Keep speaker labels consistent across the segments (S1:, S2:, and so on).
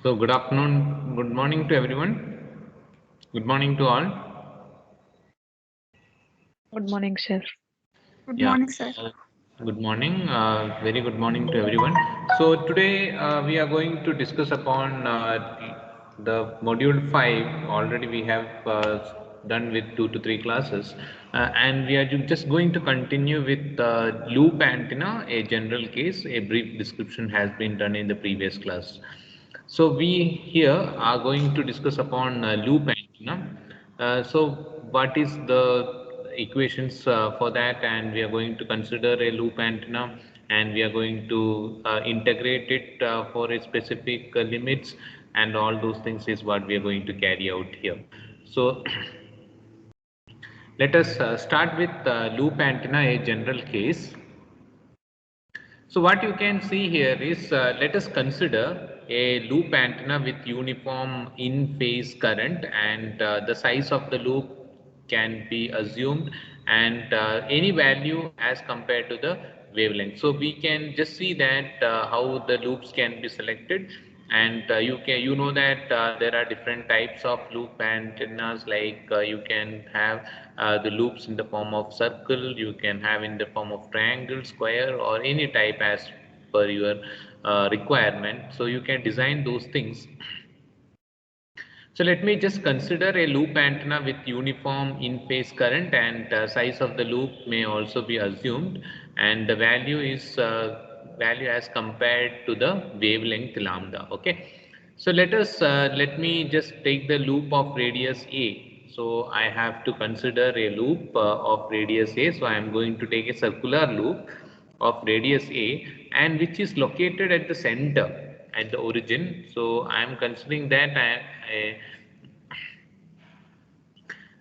S1: So good afternoon, good morning to everyone. Good morning to all.
S2: Good morning, sir.
S3: Good
S1: Yeah,
S3: morning, sir.
S1: good morning. Very good morning to everyone. So today we are going to discuss upon the module 5. Already we have done with 2 to 3 classes, and we are just going to continue with loop antenna, a general case. A brief description has been done in the previous class. So we here are going to discuss upon loop antenna. So what is the equations for that, and we are going to consider a loop antenna, and we are going to integrate it for a specific limits, and all those things is what we are going to carry out here. So let us start with loop antenna, a general case. So what you can see here is, let us consider a loop antenna with uniform in-phase current, and the size of the loop can be assumed, and any value as compared to the wavelength. So we can just see that how the loops can be selected, and you know that there are different types of loop antennas, like you can have the loops in the form of circle, you can have in the form of triangle, square, or any type as per your requirement. So you can design those things. So let me just consider a loop antenna with uniform in-phase current, and size of the loop may also be assumed, and the value is value as compared to the wavelength lambda. Okay. So let me just take the loop of radius A. So I have to consider a loop of radius A. So I am going to take a circular loop of radius A, and which is located at the center, at the origin. So I am considering that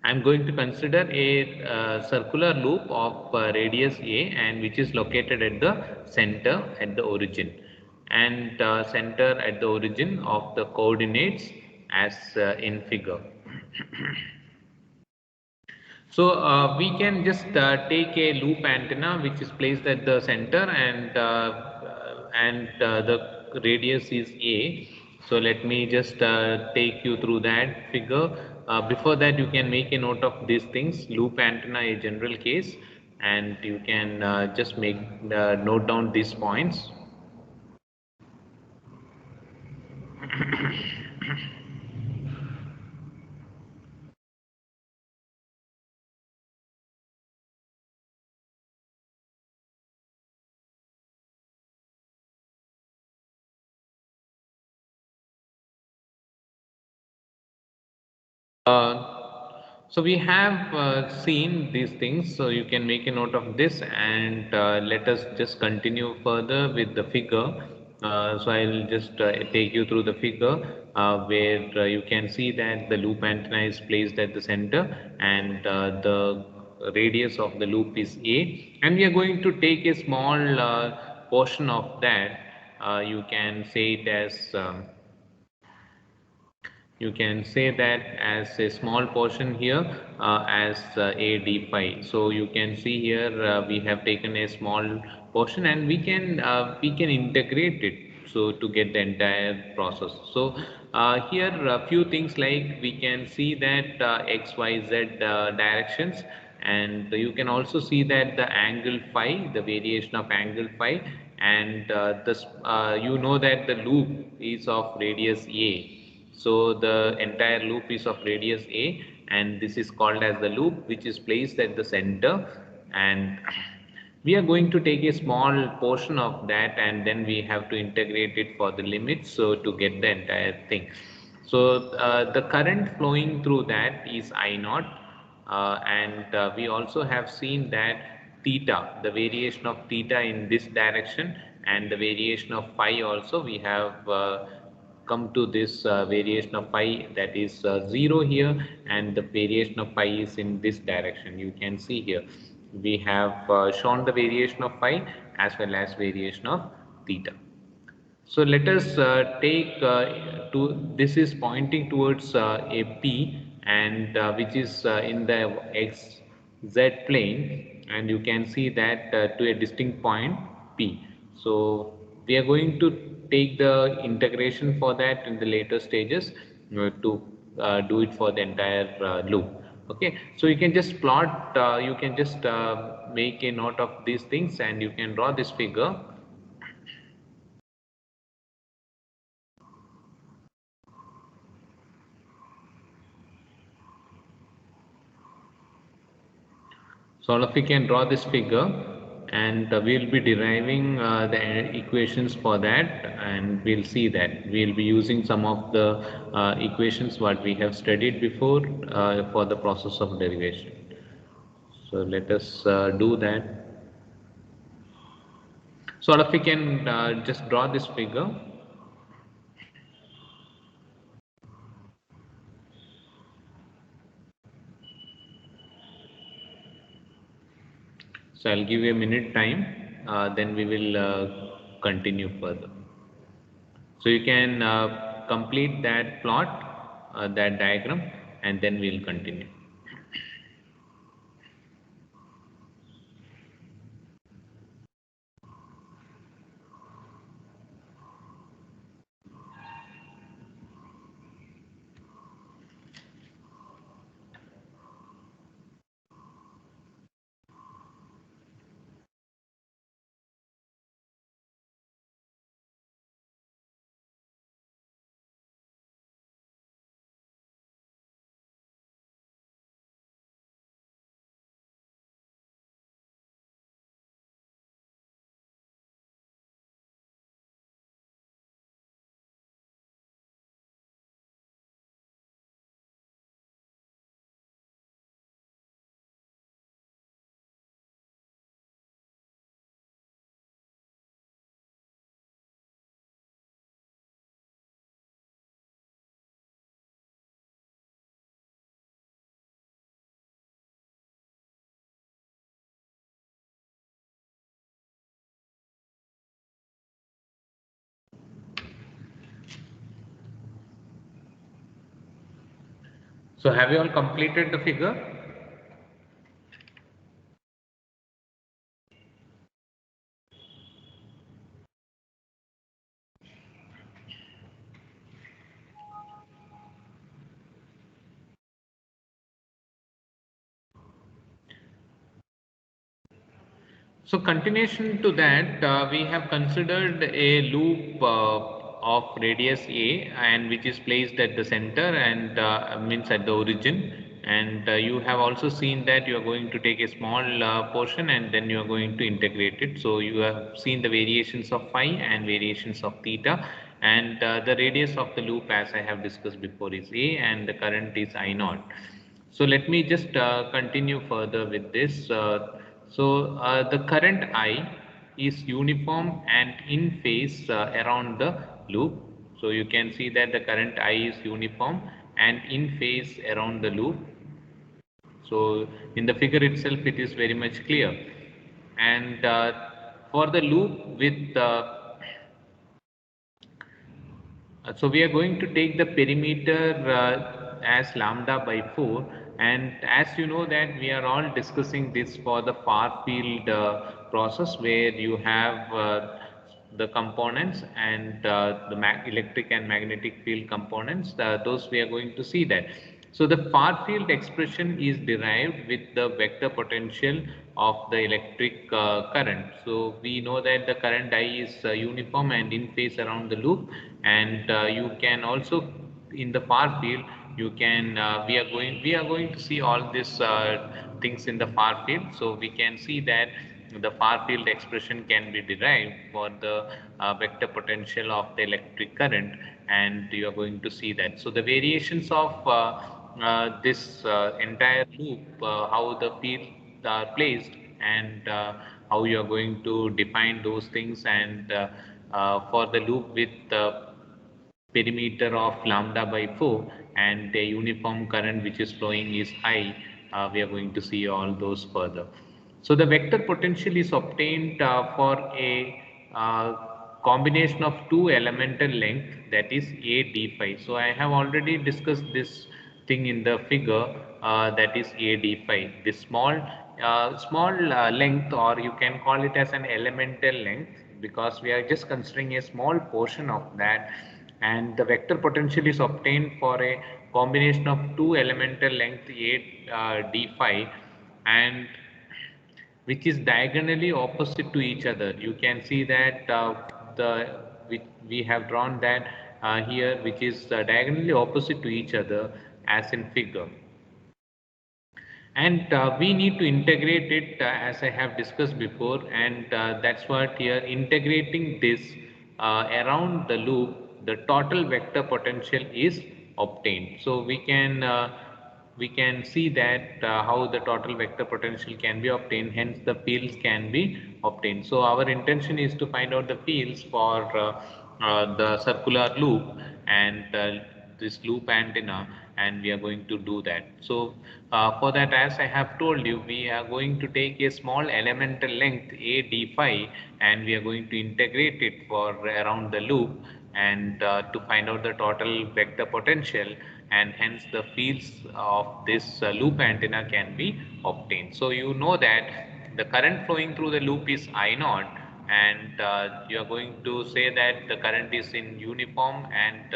S1: I'm going to consider a circular loop of radius A, and which is located at the center, at the origin, and center at the origin of the coordinates as in figure. So we can just take a loop antenna which is placed at the center, and the radius is A. So let me just take you through that figure. Before that, you can make a note of these things. Loop antenna, a general case, and you can just make note down these points. So we have seen these things, so you can make a note of this, and let us just continue further with the figure. So I'll just take you through the figure where you can see that the loop antenna is placed at the center, and the radius of the loop is A, and we are going to take a small portion of that. You can say it as you can say that as a small portion here as a d phi. So you can see here we have taken a small portion, and we can integrate it so to get the entire process. So here a few things, like we can see that x y z directions, and you can also see that the angle phi, the variation of angle phi, and this you know that the loop is of radius a. So the entire loop is of radius A, and this is called as the loop, which is placed at the center, and we are going to take a small portion of that, and then we have to integrate it for the limits, so to get the entire thing. So the current flowing through that is I naught, and we also have seen that theta, the variation of theta in this direction, and the variation of phi also, we have come to this variation of phi, that is 0 here, and the variation of phi is in this direction. You can see here we have shown the variation of phi as well as variation of theta. So let us take this is pointing towards a P, and which is in the x z plane, and you can see that to a distinct point P. So we are going to take the integration for that in the later stages to do it for the entire loop. Okay, so you can just plot, you can just make a note of these things and you can draw this figure. So all of you can draw this figure, and we'll be deriving the equations for that, and we'll see that we'll be using some of the equations what we have studied before for the process of derivation. So let us do that. So all of you can just draw this figure. So I'll give you a minute time, then we will continue further. So you can complete that plot, that diagram, and then we'll continue. So have you all completed the figure? So continuation to that, we have considered a loop of radius A, and which is placed at the center and means at the origin. And you have also seen that you are going to take a small portion and then you are going to integrate it. So you have seen the variations of phi and variations of theta, and the radius of the loop, as I have discussed before, is A, and the current is I naught. So let me just continue further with this. The current I is uniform and in phase around the loop. So you can see that the current I is uniform and in phase around the loop. So in the figure itself, it is very much clear. And for the loop with so we are going to take the perimeter as lambda by 4, and as you know that we are all discussing this for the far field process where you have the components and the electric and magnetic field components, those we are going to see that. So the far field expression is derived with the vector potential of the electric current. So we know that the current I is uniform and in phase around the loop, and you can also in the far field you can we are going to see all these things in the far field. So we can see that the far field expression can be derived for the vector potential of the electric current, and you are going to see that. So the variations of this entire loop, how the fields are placed, and how you are going to define those things, and for the loop with perimeter of lambda by 4 and a uniform current which is flowing is I, we are going to see all those further. So the vector potential is obtained for a combination of two elemental length, that is A d phi. So I have already discussed this thing in the figure, that is A d phi. This small length, or you can call it as an elemental length, because we are just considering a small portion of that, and the vector potential is obtained for a combination of two elemental length A d phi, and which is diagonally opposite to each other. You can see that the we have drawn that here, which is diagonally opposite to each other as in figure. And we need to integrate it as I have discussed before, and that's what here integrating this around the loop, the total vector potential is obtained. So we can see that how the total vector potential can be obtained, hence the fields can be obtained. So our intention is to find out the fields for the circular loop and this loop antenna, and we are going to do that. So for that, as I have told you, we are going to take a small elemental length a d phi, and we are going to integrate it for around the loop, and to find out the total vector potential, and hence the fields of this loop antenna can be obtained. So you know that the current flowing through the loop is I naught, and you are going to say that the current is in uniform and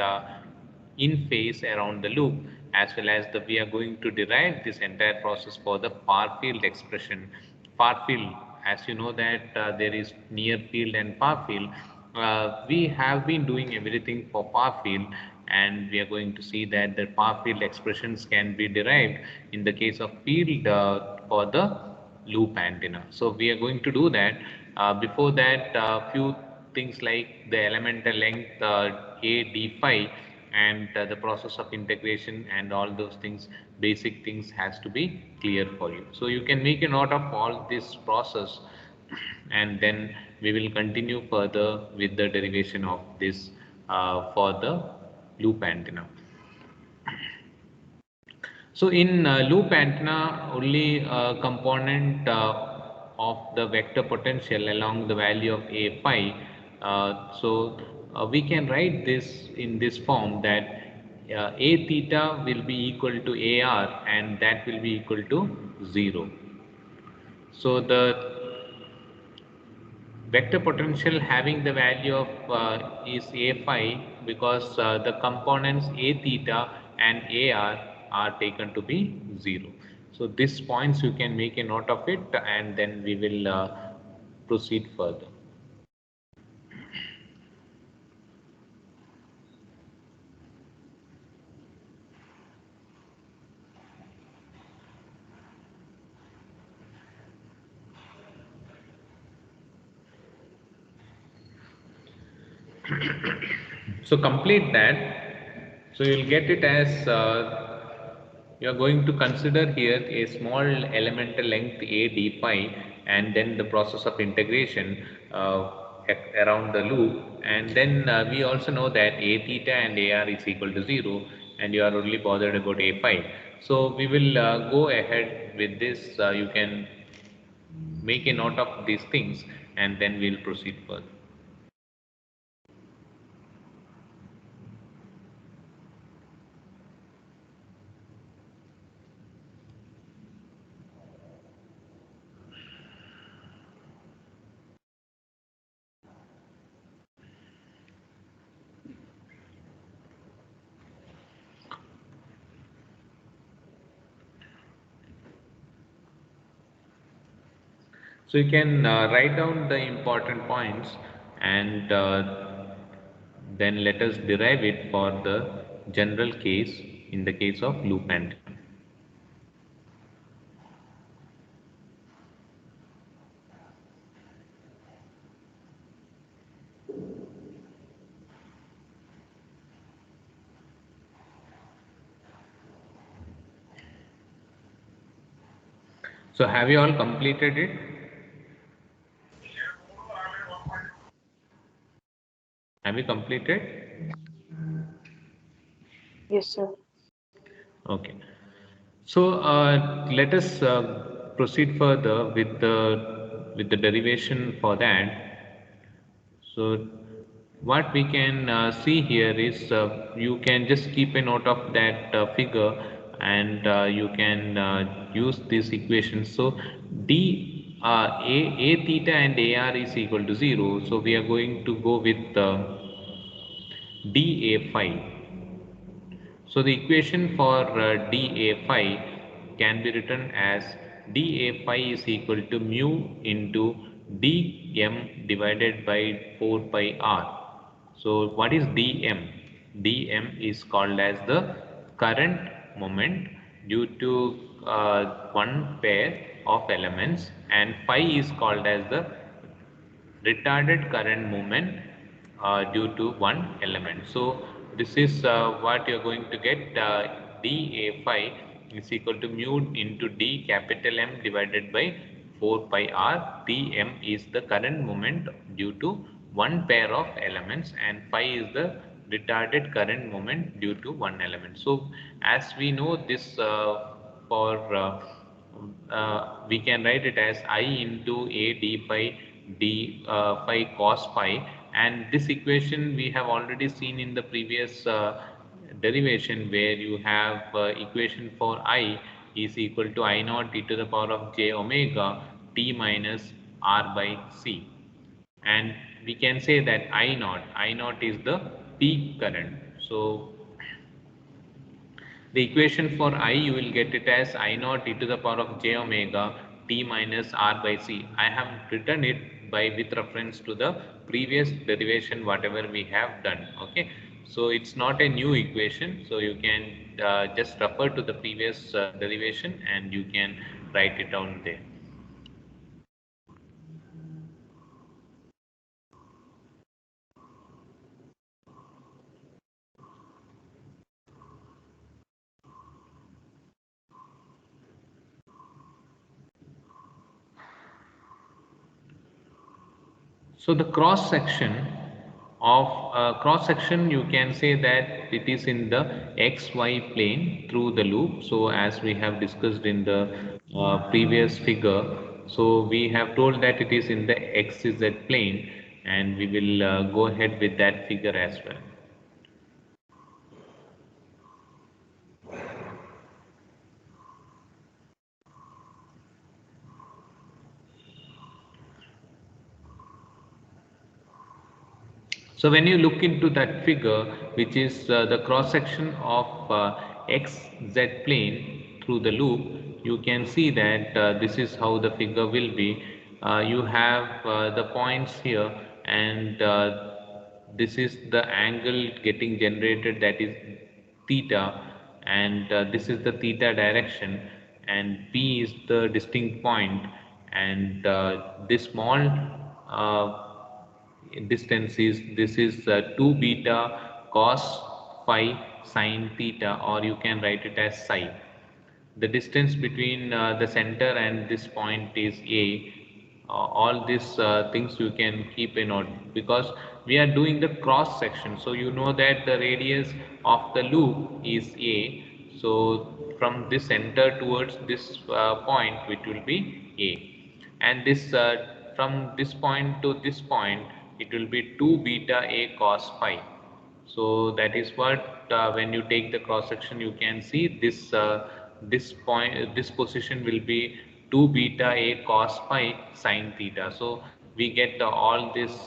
S1: in phase around the loop, as well as we are going to derive this entire process for the far field expression. Far field, as you know that there is near field and far field. We have been doing everything for far field, and we are going to see that the far field expressions can be derived in the case of field for the loop antenna. So we are going to do that. Before that, few things like the elemental length a d phi, and the process of integration and all those things, basic things has to be clear for you. So you can make a note of all this process, and then we will continue further with the derivation of this for the loop antenna. So in loop antenna, only component of the vector potential along the value of a phi. We can write this in this form, that a theta will be equal to ar, and that will be equal to 0. So the vector potential having the value of is a phi, because the components a theta and ar are taken to be 0. So these points you can make a note of it, and then we will proceed further. So complete that. So you'll get it as you are going to consider here a small elemental length a d phi, and then the process of integration around the loop, and then we also know that a theta and ar is equal to 0, and you are only bothered about a phi. So we will go ahead with this. You can make a note of these things, and then we'll proceed further. So you can write down the important points, and then let us derive it for the general case in the case of loop antenna. So have you all completed it? Have you completed?
S2: Yes, sir.
S1: Okay. So let us proceed further with the derivation for that. So what we can see here is you can just keep a note of that figure, and you can use this equation. So d A theta and AR is equal to 0. So we are going to go with dA phi. So the equation for dA phi can be written as dA phi is equal to mu into dm divided by 4 pi r. So what is dm? Dm is called as the current moment due to one pair of elements, and phi is called as the retarded current movement due to one element. So this is what you're going to get, dA phi is equal to mu into d capital M divided by 4 pi r. Dm is the current moment due to one pair of elements, and phi is the retarded current moment due to one element. So as we know this, for we can write it as I into a d phi d phi cos phi, and this equation we have already seen in the previous derivation, where you have equation for I is equal to I naught e to the power of j omega t minus r by c, and we can say that I naught is the peak current. So the equation for I, you will get it as I naught e to the power of j omega t minus r by c. I have written it by with reference to the previous derivation whatever we have done. Okay, so it's not a new equation. So you can just refer to the previous derivation and you can write it down there. So the cross section, you can say that it is in the xy plane through the loop. So as we have discussed in the previous figure, so we have told that it is in the xz plane, and we will go ahead with that figure as well. So when you look into that figure, which is the cross section of xz plane through the loop, you can see that this is how the figure will be. You have the points here, and this is the angle getting generated, that is theta, and this is the theta direction, and P is the distinct point, and this small distance is, this is 2 beta cos phi sine theta, or you can write it as psi. The distance between the center and this point is a. All these things you can keep in note, because we are doing the cross section, so you know that the radius of the loop is a. So from this center towards this point, it will be a, and this from this point to this point, it will be 2 beta a cos phi. So that is what, when you take the cross section, you can see this this point, this position will be 2 beta a cos phi sine theta. So we get all these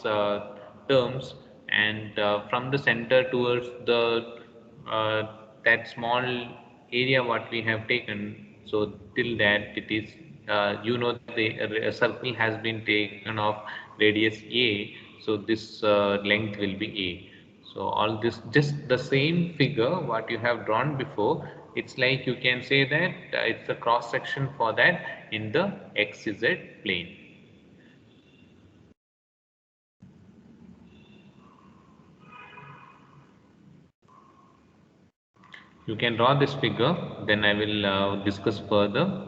S1: terms, and from the center towards the uh, that small area what we have taken, so till that it is, the circle has been taken of radius a, so this length will be a. So all this just the same figure what you have drawn before, it's like you can say that it's a cross section for that in the xz plane. You can draw this figure, then I will discuss further.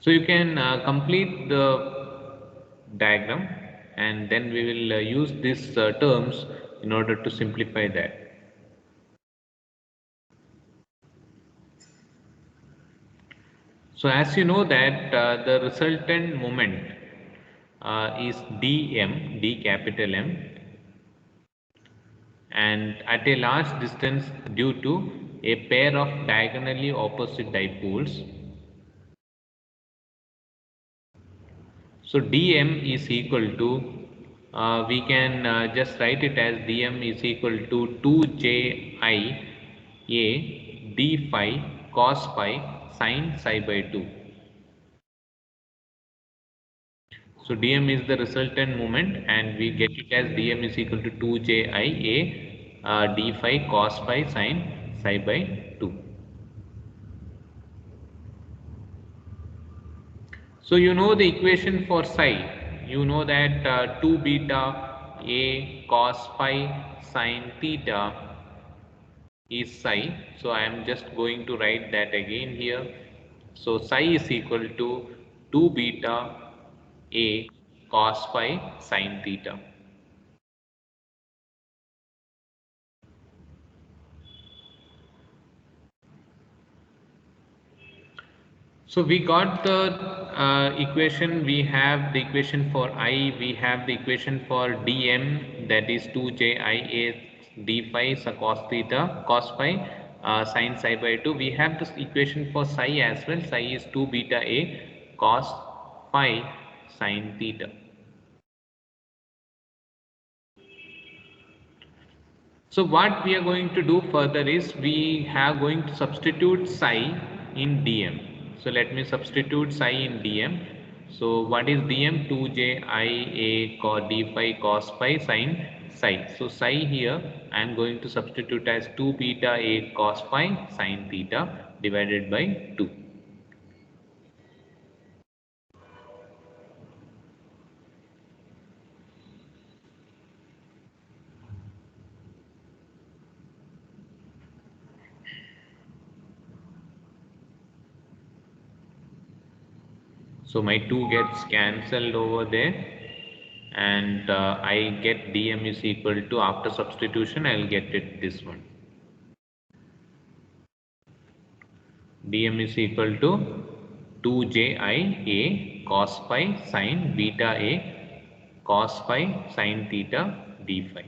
S1: So you can complete the diagram, and then we will use these terms in order to simplify that. So as you know that the resultant moment is dm, d capital M, and at a large distance due to a pair of diagonally opposite dipoles. So dm is equal to, we can just write it as dm is equal to 2ji a d phi cos phi sin psi by 2. So dm is the resultant moment, and we get it as dm is equal to 2ji a d phi cos phi sin psi by 2. So you know the equation for psi. You know that 2 beta a cos phi sin theta is psi. So I am just going to write that again here. So psi is equal to 2 beta a cos phi sin theta. So we got the equation, we have the equation for I, we have the equation for dm, that is 2ji a d phi cos theta, cos phi sin psi by 2. We have this equation for psi as well. Psi is 2 beta a cos phi sin theta. So what we are going to do further is we are going to substitute psi in dm. So let me substitute psi in dm. So what is dm? 2ji a cos d phi cos phi sin psi. So psi here I am going to substitute as 2 beta a cos phi sin theta divided by 2. So my 2 gets cancelled over there, and I get dm is equal to, after substitution I will get it this one. dm is equal to 2ji a cos phi sin beta a cos phi sin theta d phi.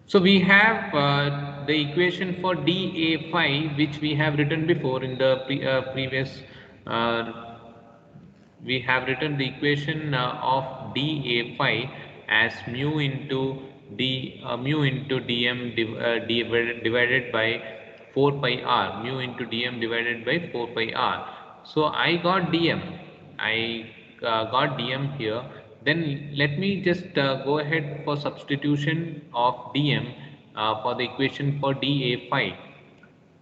S1: So we have the equation for dA phi, which we have written before in the previous. We have written the equation of dA phi as mu into dm divided by 4 pi r, mu into dm divided by 4 pi r. So I got dm. I got dm here. Then let me just go ahead for substitution of dm for the equation for dA phi.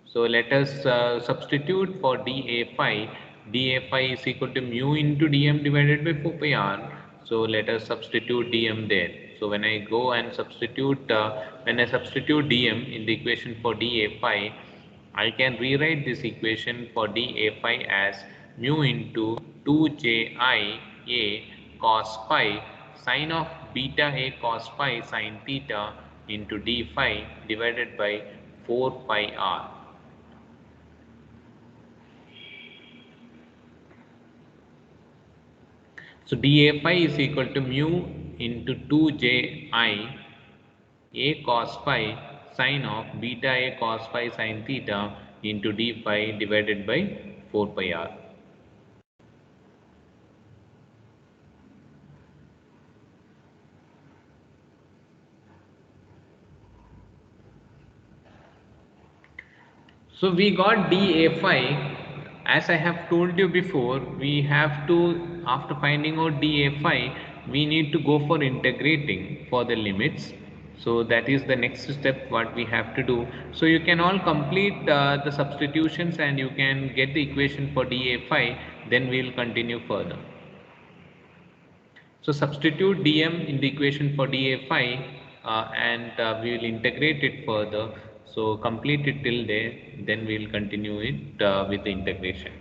S1: So let us substitute for dA phi. dA phi is equal to mu into dm divided by 4 pi r. So let us substitute dm there. So when I go and substitute, when I substitute dm in the equation for dA phi, I can rewrite this equation for dA phi as mu into 2ji a cos phi sin of beta a cos phi sin theta into d phi divided by 4 pi r. So dA phi is equal to mu into 2ji a cos phi sin of beta a cos phi sin theta into d phi divided by 4 pi r. So we got dA phi. As I have told you before, we have to, after finding out dA phi, we need to go for integrating for the limits. So that is the next step what we have to do. So you can all complete the substitutions and you can get the equation for dA5, then we will continue further. So substitute dm in the equation for dA5 and we will integrate it further. So complete it till there, then we will continue it with the integration.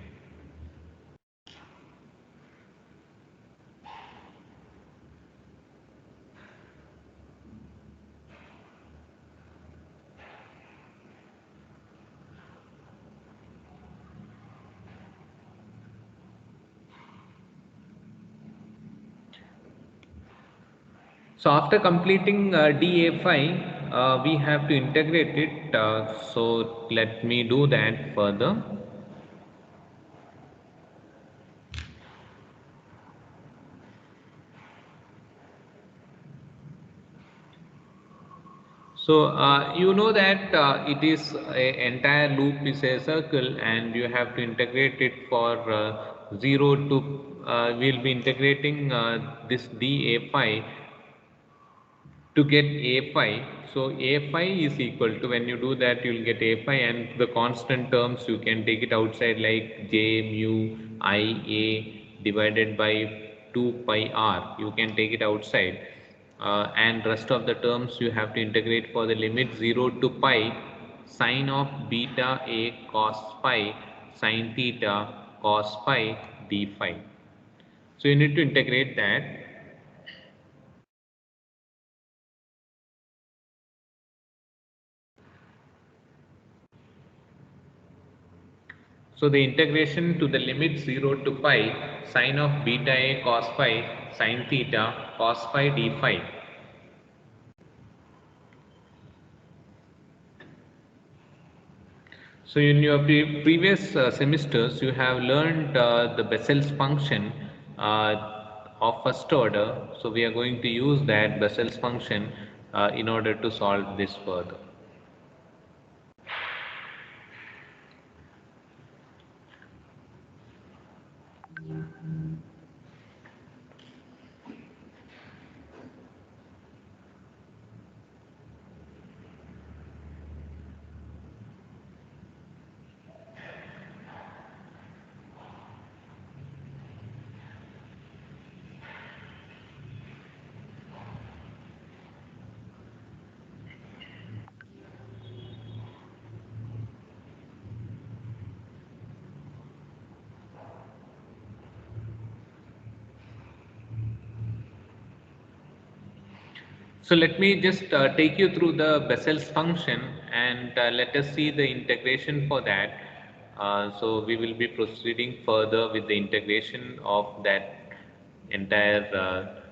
S1: So after completing dA5, we have to integrate it. So let me do that further. So you know that it is a entire loop is a circle, and you have to integrate it for 0 to. We'll be integrating this dA5 to get A5. So A5 is equal to, when you do that, you'll get A5, and the constant terms you can take it outside, like J mu I A divided by 2 pi r. You can take it outside, and rest of the terms you have to integrate for the limit 0 to pi sine of beta A cos phi sine theta cos phi d phi. So you need to integrate that. So the integration to the limit 0 to pi sine of beta A cos phi sine theta cos phi d phi. So in your previous semesters, you have learned the Bessel's function of first order. So we are going to use that Bessel's function in order to solve this further. So let me just take you through the Bessel's function, and let us see the integration for that. So we will be proceeding further with the integration of that entire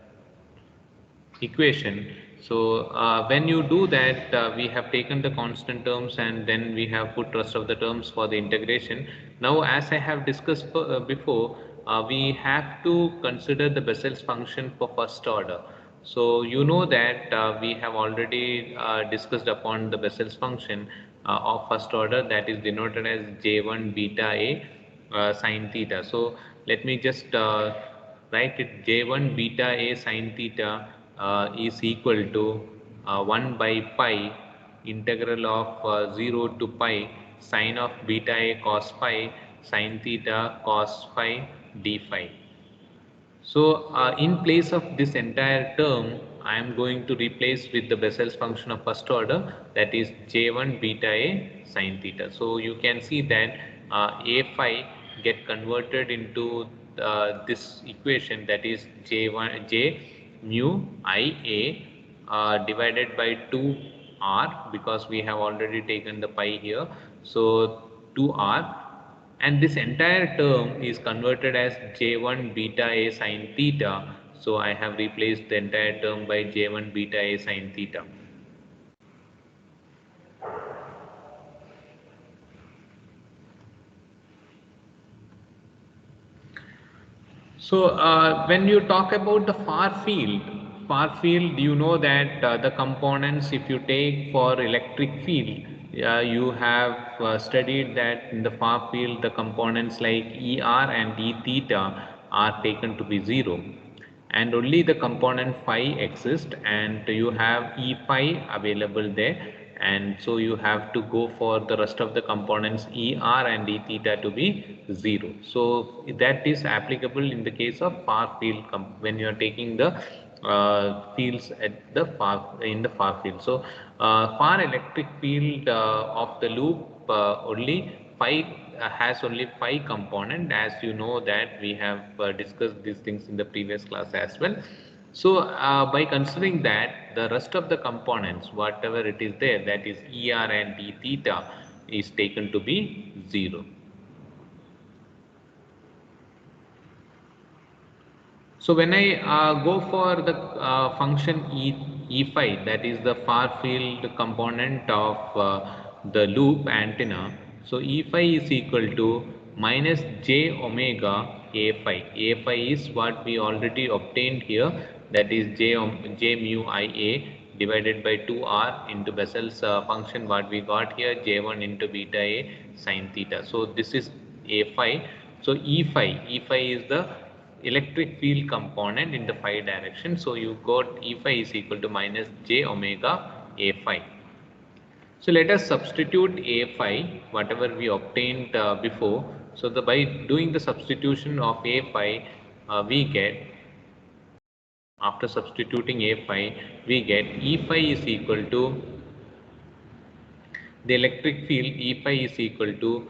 S1: equation. So when you do that, we have taken the constant terms and then we have put rest of the terms for the integration. Now, as I have discussed before, we have to consider the Bessel's function for first order. So you know that we have already discussed upon the Bessel's function of first order, that is denoted as J1 beta A sine theta. So let me just write it. J1 beta A sine theta is equal to 1 by pi integral of 0 to pi sine of beta A cos phi sine theta cos phi d phi. So in place of this entire term, I am going to replace with the Bessel's function of first order, that is J1 beta A sine theta. So you can see that A phi get converted into this equation, that is J1 J mu I A divided by 2 r, because we have already taken the pi here. So 2 r, and this entire term is converted as J1 beta A sine theta. So I have replaced the entire term by J1 beta A sine theta. So when you talk about the far field, you know that the components, if you take for electric field, you have studied that in the far field, the components like ER and E theta are taken to be 0. and only the component phi exists, and you have E phi available there, and so you have to go for the rest of the components Er and E theta to be 0. So that is applicable in the case of far field when you are taking the fields at the far field. So far electric field of the loop only phi has only phi component, as you know that we have discussed these things in the previous class as well. So by considering that, the rest of the components, whatever it is there, that is Er and d theta, is taken to be 0. So when I go for the function E phi, that is the far field component of the loop antenna. So E phi is equal to minus j omega A phi. A phi is what we already obtained here, that is j mu Ia divided by 2r into Bessel's function, what we got here, j1 into beta A sin theta. So this is A phi. So E phi is the electric field component in the phi direction. So you got E phi is equal to minus j omega A phi. So let us substitute A phi, whatever we obtained before. So by doing the substitution of A phi, we get, after substituting A phi, we get E phi is equal to the electric field. E phi is equal to,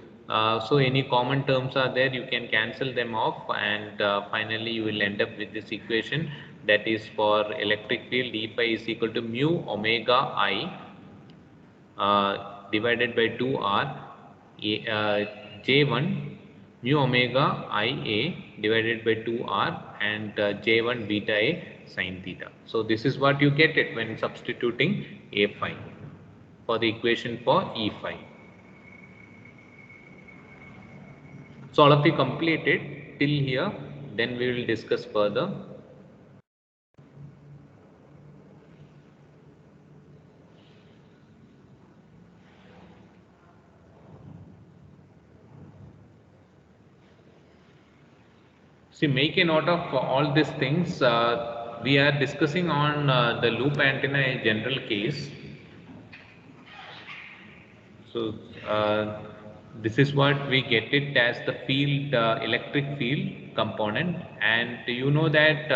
S1: so any common terms are there, you can cancel them off, and finally you will end up with this equation, that is for electric field E phi is equal to mu omega I divided by 2r j1 mu omega Ia divided by 2r and j1 beta A sin theta. So this is what you get it when substituting A phi for the equation for E phi. So all of you complete it till here, then we will discuss further. See, make a note of all these things. We are discussing on the loop antenna in general case. So this is what we get it as the field, electric field component, and you know that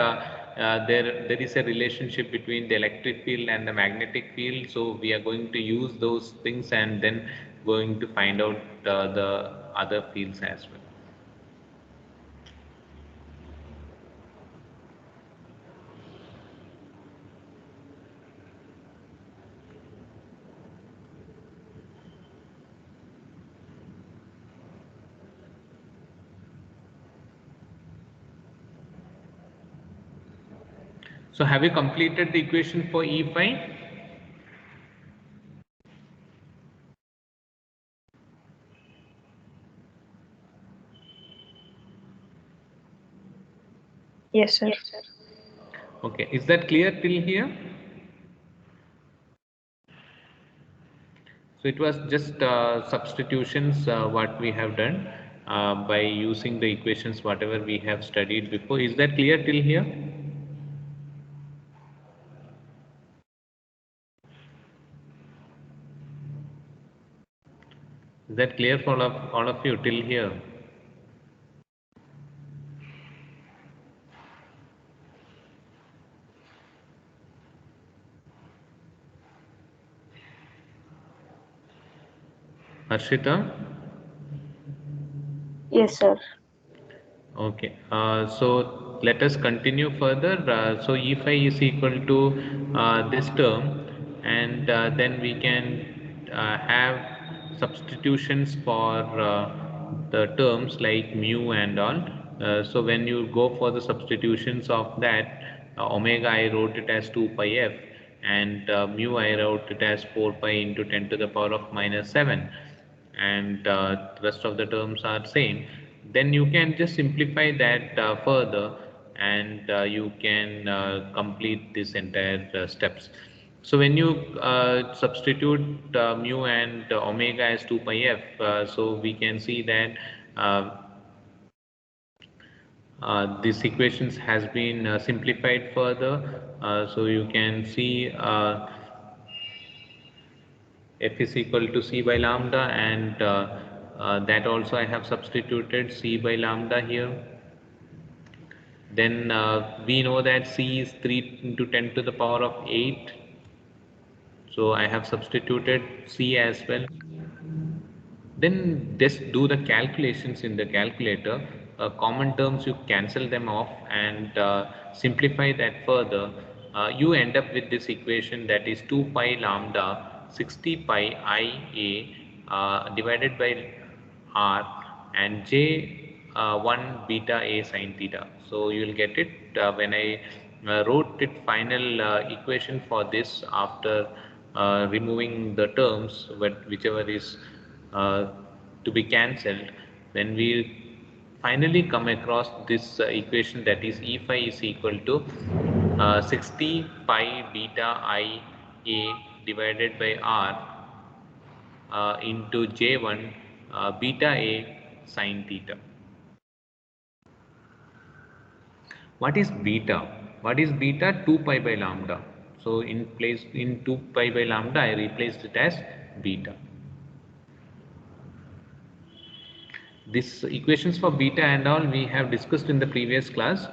S1: there is a relationship between the electric field and the magnetic field. So we are going to use those things and then going to find out the other fields as well. So have you completed the equation for E phi?
S2: Yes, sir.
S1: Okay, is that clear till here? So it was just substitutions what we have done by using the equations whatever we have studied before. Is that clear till here? Is that clear for all of you till here? Harshita?
S2: Yes, sir.
S1: Okay, so let us continue further. So E phi is equal to this term, and then we can have substitutions for the terms like mu and all. So when you go for the substitutions of that, omega I wrote it as 2 pi f, and mu I wrote it as 4 pi into 10 to the power of minus 7, and the rest of the terms are same, then you can just simplify that further, and you can complete this entire steps. So when you substitute mu and omega as 2 pi f, so we can see that This equations has been simplified further, so you can see f is equal to c by lambda, and that also I have substituted c by lambda here. Then we know that c is 3 into 10 to the power of 8, so I have substituted c as well. Then just do the calculations in the calculator. Common terms, you cancel them off and simplify that further. You end up with this equation, that is 2 pi lambda 60 pi I a divided by r and j 1 beta a sine theta. So you will get it when I wrote it final equation for this after removing the terms, whichever is uh, to be cancelled. When we finally come across this equation, that is E phi is equal to 60 pi beta I a divided by r into j1 beta a sine theta. What is beta? What is beta? 2 pi by lambda. So in 2 pi by lambda, I replaced it as beta. These equations for beta and all we have discussed in the previous class,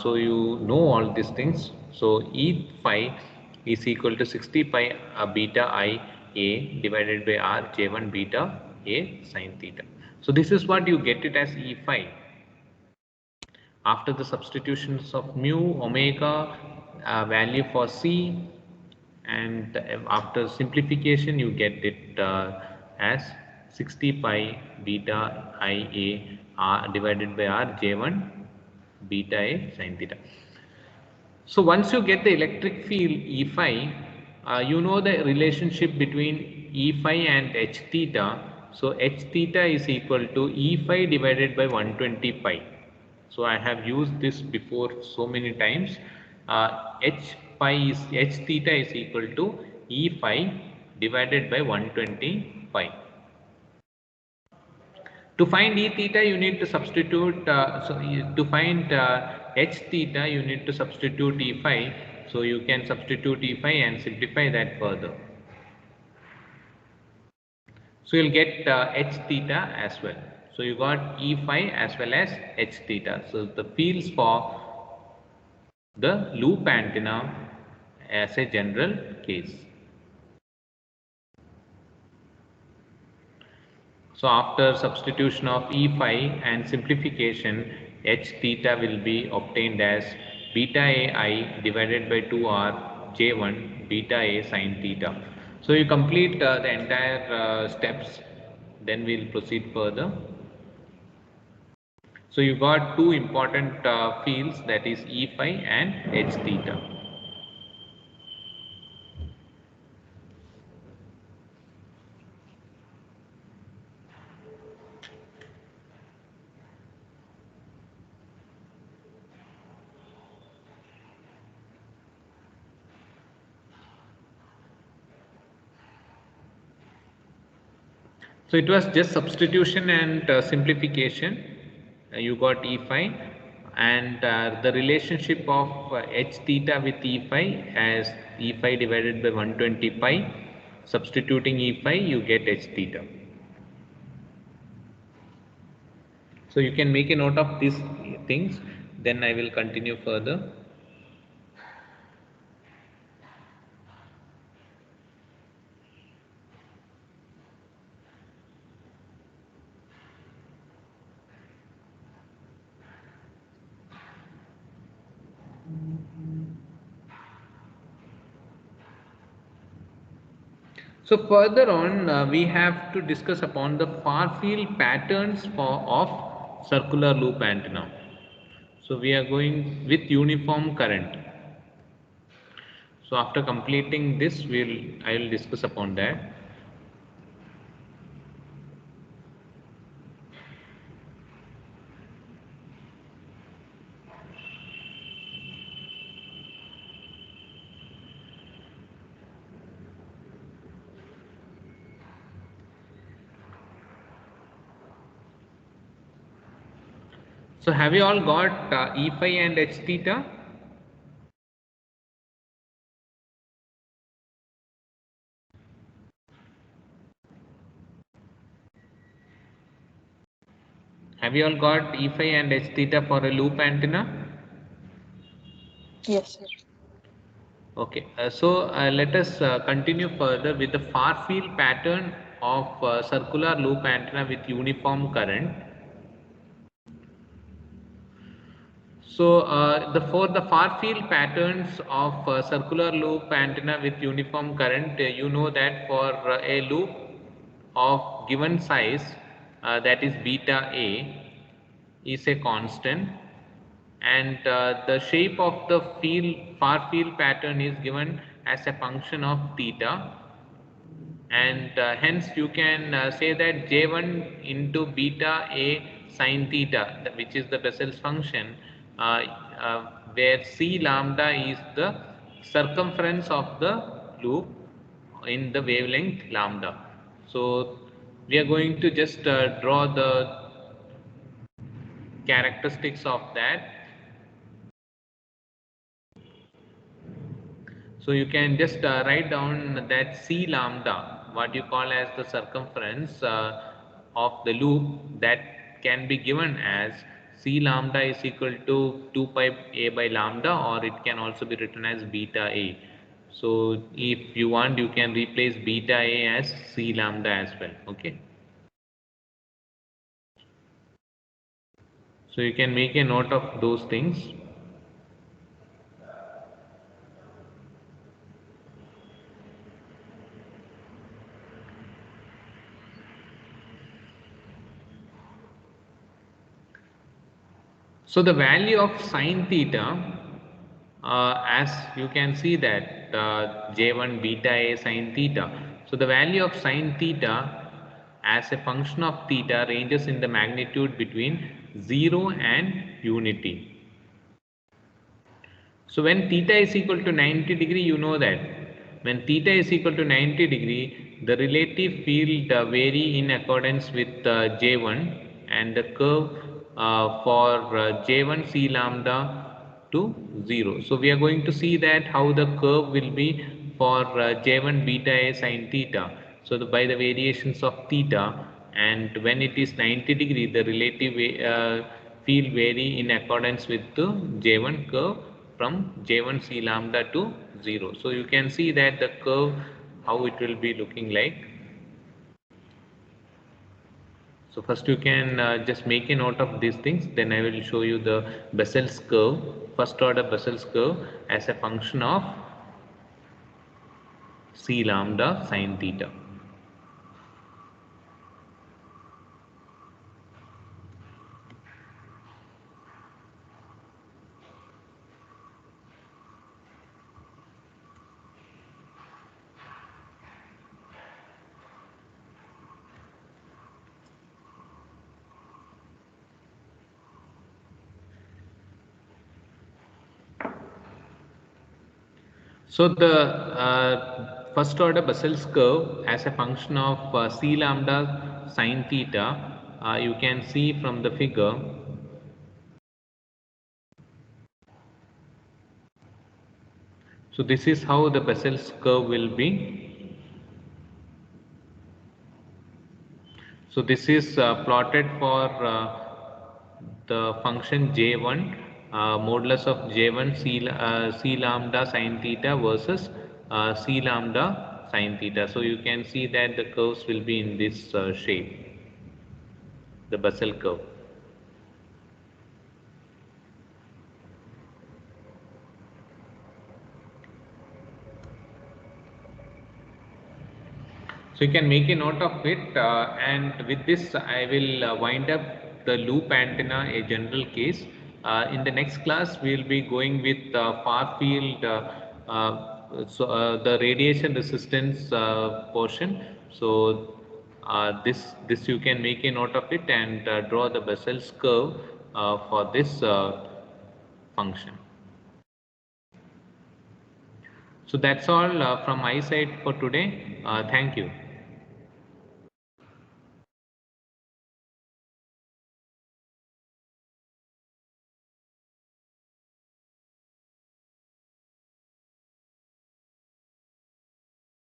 S1: so you know all these things. So E phi is equal to 60 pi beta I a divided by r j1 beta a sine theta. So this is what you get it as E phi. After the substitutions of mu, omega, value for c, and after simplification you get it as 60 pi beta I a r divided by r j1 beta a sine theta. So once you get the electric field E phi, you know the relationship between E phi and H theta. So H theta is equal to E phi divided by 120 pi. So I have used this before so many times. H theta is equal to E phi divided by 120 pi. To find E theta, you need to substitute, to find H theta, you need to substitute E phi. So you can substitute E phi and simplify that further. So you'll get H theta as well. So you got E phi as well as H theta. So the fields for the loop antenna as a general case. So after substitution of E phi and simplification, H theta will be obtained as beta ai divided by 2r j1 beta a sine theta. So you complete the entire steps, then we'll proceed further. So you got two important fields, that is E phi and H theta. So it was just substitution and simplification. You got E phi, and the relationship of H theta with E phi as E phi divided by 120 pi. Substituting E phi, you get H theta. So you can make a note of these things, then I will continue further. So further on, we have to discuss upon the far field patterns of circular loop antenna. So we are going with uniform current. So after completing this, I will discuss upon that. So have you all got E phi and H theta? Have you all got E phi and H theta for a loop antenna?
S2: Yes, sir.
S1: Okay, let us continue further with the far field pattern of circular loop antenna with uniform current. So for the far field patterns of circular loop antenna with uniform current, you know that for a loop of given size, that is beta A, is a constant, and the shape of the far field pattern is given as a function of theta, and hence you can say that J1 into beta A sine theta, which is the Bessel's function, uh, where C lambda is the circumference of the loop in the wavelength lambda. So we are going to just draw the characteristics of that. So you can just write down that C lambda, what you call as the circumference of the loop, that can be given as C lambda is equal to 2 pi A by lambda, or it can also be written as beta A. So if you want, you can replace beta A as C lambda as well. Okay. So you can make a note of those things. So the value of sine theta, as you can see that J1 beta A sine theta. So the value of sine theta as a function of theta ranges in the magnitude between 0 and unity. So when theta is equal to 90 degree, you know that when theta is equal to 90 degree, the relative field vary in accordance with J1, and the curve for J1 C lambda to 0. So we are going to see that how the curve will be for J1 beta A sin theta. So by the variations of theta, and when it is 90 degree, the relative field vary in accordance with the J1 curve from J1 C lambda to 0. So you can see that the curve, how it will be looking like. So first you can just make a note of these things, then I will show you the Bessel's curve, first order Bessel's curve as a function of C lambda sin theta. So the first order Bessel's curve as a function of C lambda sin theta, you can see from the figure. So this is how the Bessel's curve will be. So this is plotted for the function J1, modulus of J1 C lambda sin theta versus C lambda sin theta. So you can see that the curves will be in this shape, the Bessel curve. So you can make a note of it, and with this I will wind up the loop antenna, a general case. In the next class we will be going with far field, the radiation resistance portion. So this you can make a note of it and draw the Bessel's curve for this function. So that's all from my side for today. Thank you.